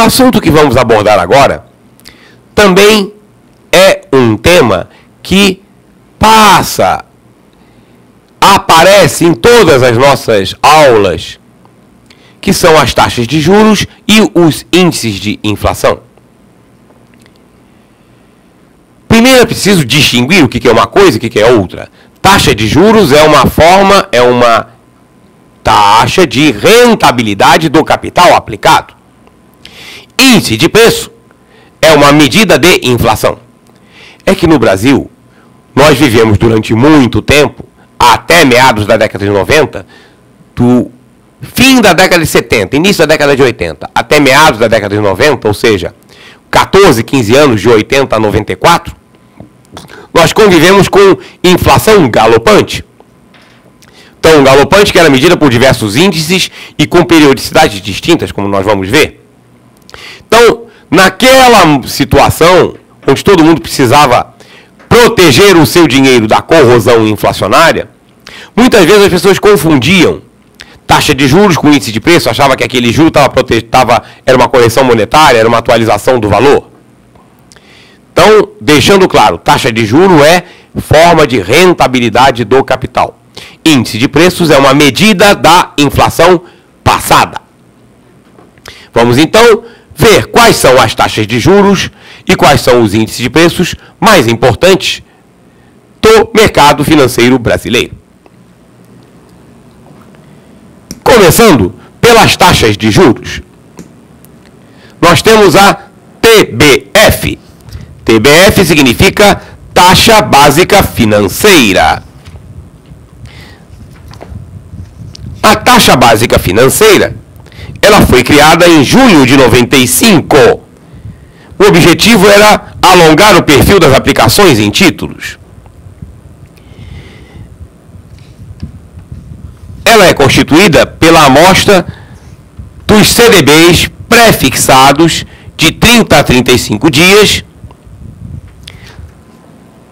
assunto que vamos abordar agora também é um tema que aparece em todas as nossas aulas, que são as taxas de juros e os índices de inflação. Primeiro é preciso distinguir o que é uma coisa e o que é outra. Taxa de juros é uma taxa de rentabilidade do capital aplicado. Índice de preço é uma medida de inflação. É que no Brasil, nós vivemos durante muito tempo, até meados da década de 90, do fim da década de 70, início da década de 80, até meados da década de 90, ou seja, 14, 15 anos, de 80 a 94, nós convivemos com inflação galopante. Então, galopante que era medida por diversos índices e com periodicidades distintas, como nós vamos ver. Então, naquela situação, onde todo mundo precisava proteger o seu dinheiro da corrosão inflacionária, muitas vezes as pessoas confundiam taxa de juros com índice de preço, achava que aquele juro era uma correção monetária, era uma atualização do valor. Então, deixando claro, taxa de juros é forma de rentabilidade do capital. Índice de preços é uma medida da inflação passada. Vamos então ver quais são as taxas de juros e quais são os índices de preços mais importantes do mercado financeiro brasileiro. Começando pelas taxas de juros, nós temos a TBF. TBF significa taxa básica financeira. A taxa básica financeira, ela foi criada em julho de 95. O objetivo era alongar o perfil das aplicações em títulos. Ela é constituída pela amostra dos CDBs pré-fixados de 30 a 35 dias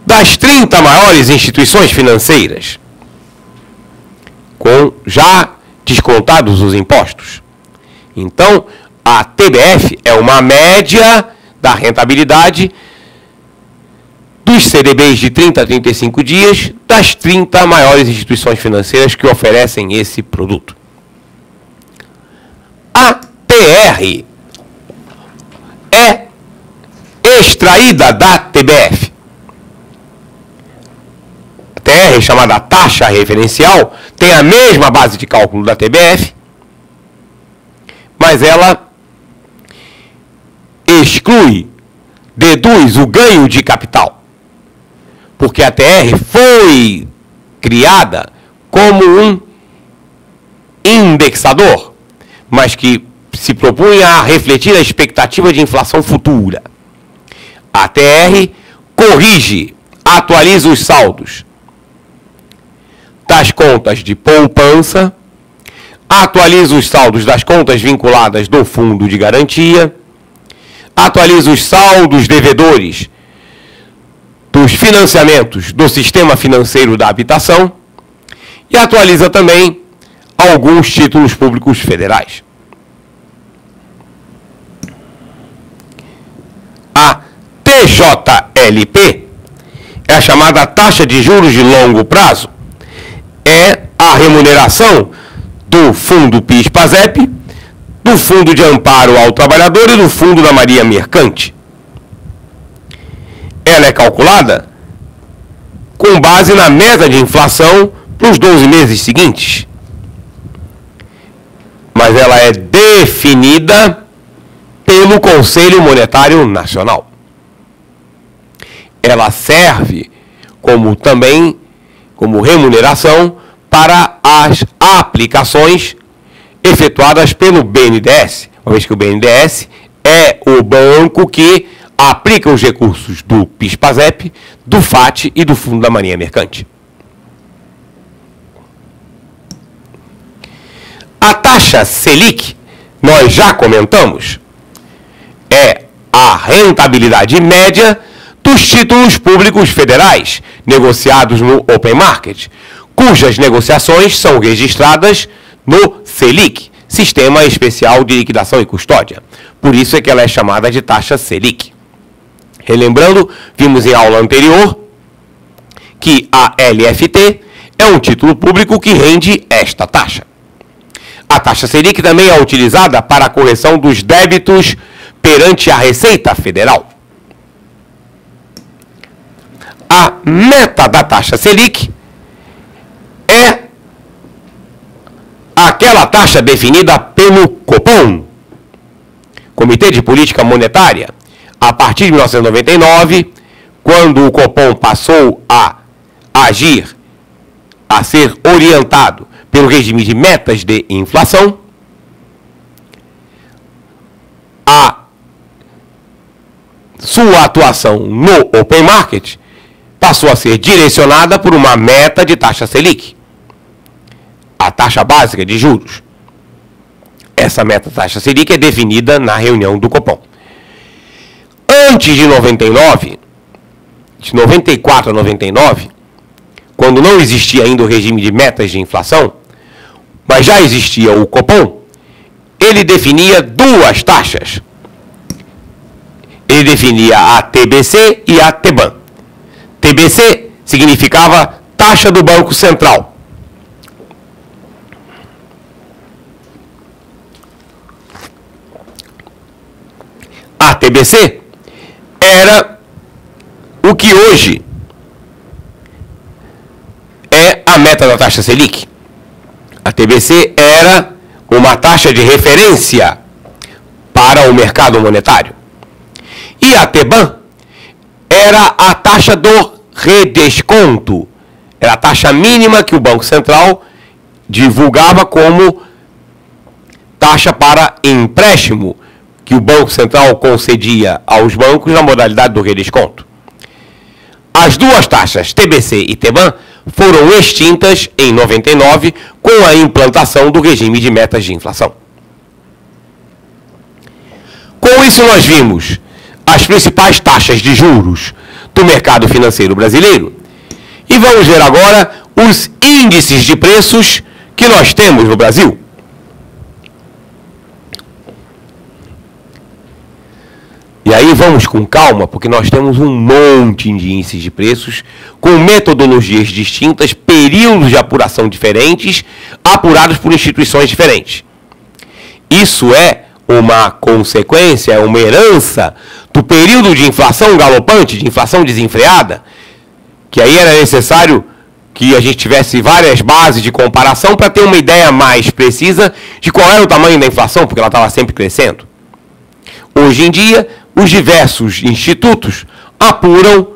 das 30 maiores instituições financeiras, com já descontados os impostos. Então, a TBF é uma média da rentabilidade dos CDBs de 30 a 35 dias das 30 maiores instituições financeiras que oferecem esse produto. A TR é extraída da TBF. A TR, chamada taxa referencial, tem a mesma base de cálculo da TBF, mas ela deduz o ganho de capital. Porque a TR foi criada como um indexador, mas que se propunha a refletir a expectativa de inflação futura. A TR corrige, atualiza os saldos das contas de poupança, atualiza os saldos das contas vinculadas do fundo de garantia, atualiza os saldos devedores dos financiamentos do sistema financeiro da habitação e atualiza também alguns títulos públicos federais. A TJLP é a chamada taxa de juros de longo prazo. É a remuneração do Fundo PIS/PASEP, do Fundo de Amparo ao Trabalhador e do Fundo da Marinha Mercante. Ela é calculada com base na meta de inflação para os 12 meses seguintes. Mas ela é definida pelo Conselho Monetário Nacional. Ela serve como remuneração para as aplicações efetuadas pelo BNDES, uma vez que o BNDES é o banco que aplica os recursos do PIS/PASEP, do FAT e do Fundo da Marinha Mercante. A taxa Selic, nós já comentamos, é a rentabilidade média dos títulos públicos federais negociados no Open Market, cujas negociações são registradas no Selic, Sistema Especial de Liquidação e Custódia. Por isso é que ela é chamada de taxa Selic. Relembrando, vimos em aula anterior que a LFT é um título público que rende esta taxa. A taxa Selic também é utilizada para a correção dos débitos perante a Receita Federal. A meta da taxa Selic é aquela taxa definida pelo Copom, Comitê de Política Monetária, a partir de 1999, quando o Copom passou a agir, a ser orientado pelo regime de metas de inflação, a sua atuação no Open Market passou a ser direcionada por uma meta de taxa Selic, a taxa básica de juros. Essa meta taxa Selic é definida na reunião do Copom. Antes de 99, de 94 a 99, quando não existia ainda o regime de metas de inflação, mas já existia o Copom, ele definia duas taxas. Ele definia a TBC e a TBAN. TBC significava taxa do Banco Central. A TBC era o que hoje é a meta da taxa Selic. A TBC era uma taxa de referência para o mercado monetário. E a TBAN era a taxa do redesconto. Era a taxa mínima que o Banco Central divulgava como taxa para empréstimo, que o Banco Central concedia aos bancos na modalidade do redesconto. As duas taxas, TBC e TBAN, foram extintas em 99 com a implantação do regime de metas de inflação. Com isso nós vimos as principais taxas de juros do mercado financeiro brasileiro e vamos ver agora os índices de preços que nós temos no Brasil. E aí vamos com calma, porque nós temos um monte de índices de preços com metodologias distintas, períodos de apuração diferentes, apurados por instituições diferentes. Isso é uma consequência, uma herança do período de inflação galopante, de inflação desenfreada, que aí era necessário que a gente tivesse várias bases de comparação para ter uma ideia mais precisa de qual era o tamanho da inflação, porque ela estava sempre crescendo. Hoje em dia, os diversos institutos apuram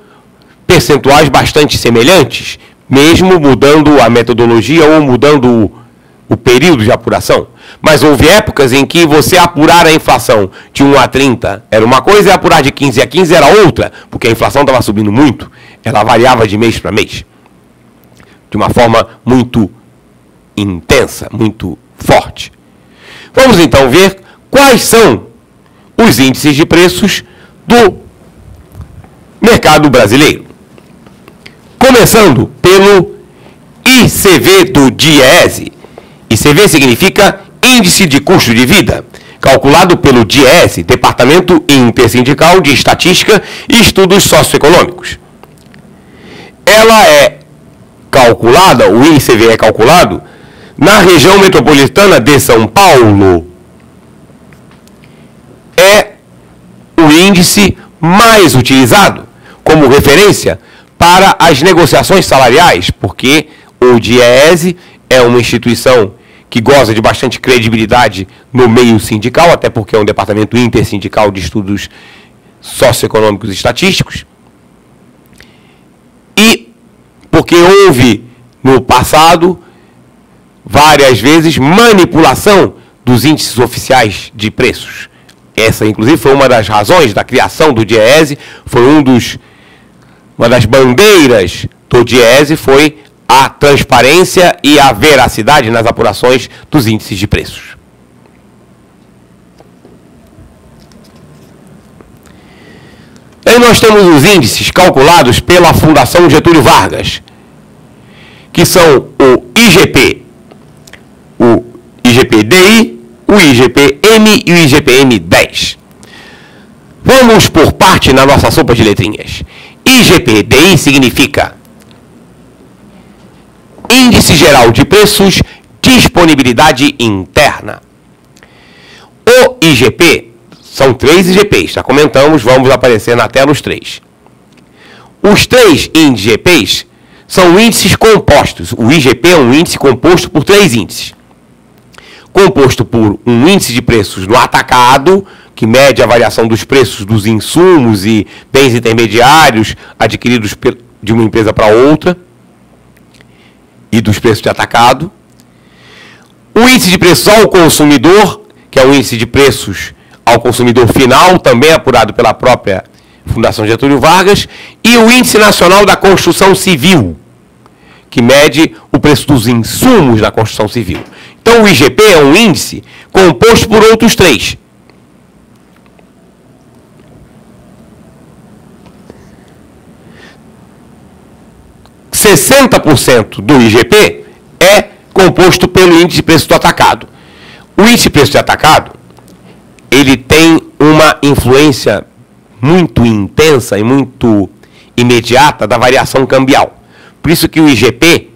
percentuais bastante semelhantes, mesmo mudando a metodologia ou mudando o período de apuração. Mas houve épocas em que você apurar a inflação de 1 a 30 era uma coisa e apurar de 15 a 15 era outra, porque a inflação estava subindo muito, ela variava de mês para mês, de uma forma muito intensa, muito forte. Vamos então ver quais são os índices de preços do mercado brasileiro. Começando pelo ICV do DIEESE. ICV significa Índice de Custo de Vida, calculado pelo DIEESE, Departamento Intersindical de Estatística e Estudos Socioeconômicos. Ela é calculada, o ICV é calculado na região metropolitana de São Paulo. É o índice mais utilizado como referência para as negociações salariais, porque o DIEESE é uma instituição que goza de bastante credibilidade no meio sindical, até porque é um departamento intersindical de estudos socioeconômicos e estatísticos, e porque houve no passado várias vezes manipulação dos índices oficiais de preços. Essa, inclusive, foi uma das razões da criação do DIEESE, foi uma das bandeiras do DIEESE, foi a transparência e a veracidade nas apurações dos índices de preços. Aí nós temos os índices calculados pela Fundação Getúlio Vargas, que são o IGP-DI o IGP-M e o IGP-M10. Vamos por parte na nossa sopa de letrinhas. IGP-DI significa Índice Geral de Preços, Disponibilidade Interna. O IGP, são 3 IGPs, já comentamos, vamos aparecer na tela os 3. Os 3 IGPs são índices compostos. O IGP é um índice composto por 3 índices. Composto por um índice de preços no atacado, que mede a variação dos preços dos insumos e bens intermediários adquiridos de uma empresa para outra, e dos preços de atacado. O índice de preços ao consumidor, que é o índice de preços ao consumidor final, também apurado pela própria Fundação Getúlio Vargas, e o Índice Nacional da Construção Civil, que mede o preço dos insumos da construção civil. Então, o IGP é um índice composto por outros 3. – 60% do IGP é composto pelo índice de preço do atacado. O índice de preço de atacado, ele tem uma influência muito intensa e muito imediata da variação cambial. Por isso que o IGP,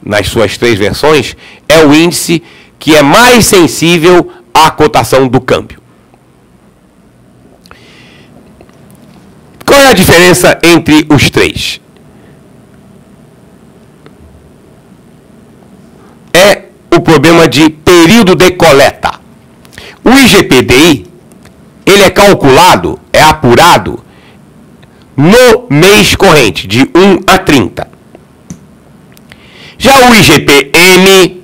nas suas 3 versões, é o índice que é mais sensível à cotação do câmbio. Qual é a diferença entre os 3? É o problema de período de coleta. O IGP-DI, ele é calculado, é apurado no mês corrente, de 1 a 30. Já o IGP-M,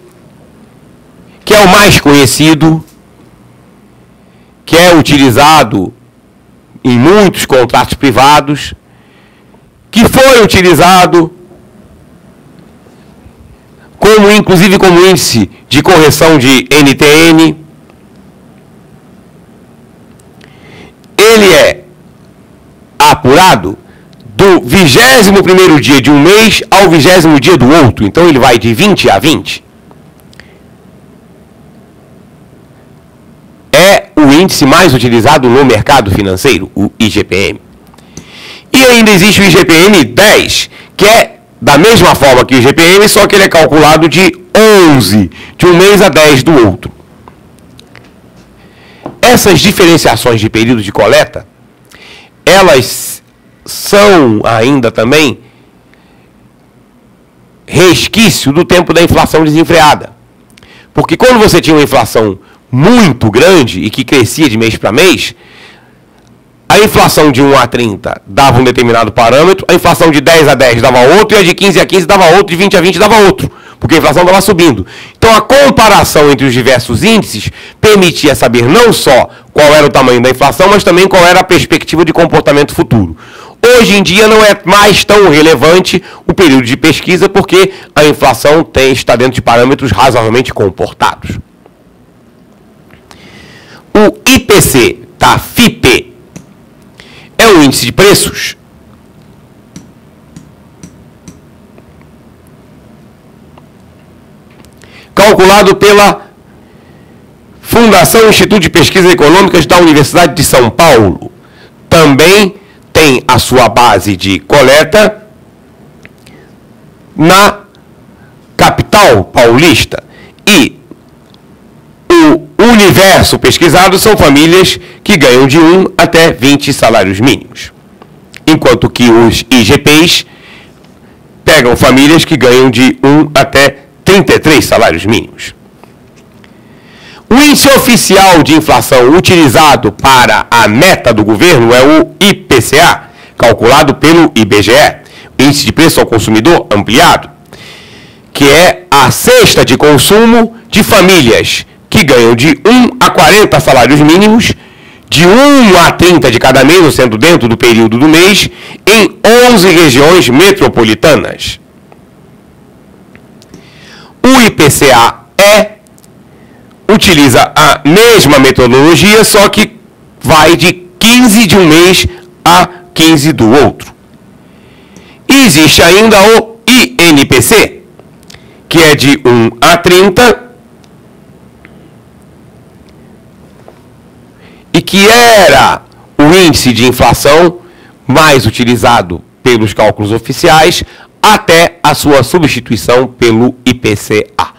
que é o mais conhecido, que é utilizado em muitos contratos privados, que foi utilizado inclusive como índice de correção de NTN. Ele é apurado do 21º dia de um mês ao 20º dia do outro. Então ele vai de 20 a 20. É o índice mais utilizado no mercado financeiro, o IGPM. E ainda existe o IGPM-10, que é da mesma forma que o IGPM, só que ele é calculado de 11 de um mês a 10 do outro. Essas diferenciações de período de coleta, elas são ainda também resquício do tempo da inflação desenfreada. Porque quando você tinha uma inflação muito grande e que crescia de mês para mês, a inflação de 1 a 30 dava um determinado parâmetro, a inflação de 10 a 10 dava outro, e a de 15 a 15 dava outro, de 20 a 20 dava outro, porque a inflação estava subindo. Então a comparação entre os diversos índices permitia saber não só qual era o tamanho da inflação, mas também qual era a perspectiva de comportamento futuro. Hoje em dia não é mais tão relevante o período de pesquisa, porque a inflação está dentro de parâmetros razoavelmente comportados. O IPC, tá? FIPE, é o índice de preços calculado pela Fundação Instituto de Pesquisas Econômicas da Universidade de São Paulo. Também tem a sua base de coleta na capital paulista. E o universo pesquisado são famílias que ganham de 1 até 20 salários mínimos. Enquanto que os IGPs pegam famílias que ganham de 1 até 33 salários mínimos. O índice oficial de inflação utilizado para a meta do governo é o IPCA, calculado pelo IBGE, Índice de Preço ao Consumidor Ampliado, que é a cesta de consumo de famílias que ganham de 1 a 40 salários mínimos, de 1 a 30 de cada mês, ou sendo dentro do período do mês, em 11 regiões metropolitanas. O IPCA utiliza a mesma metodologia, só que vai de 15 de um mês a 15 do outro. E existe ainda o INPC, que é de 1 a 30, que era o índice de inflação mais utilizado pelos cálculos oficiais até a sua substituição pelo IPCA.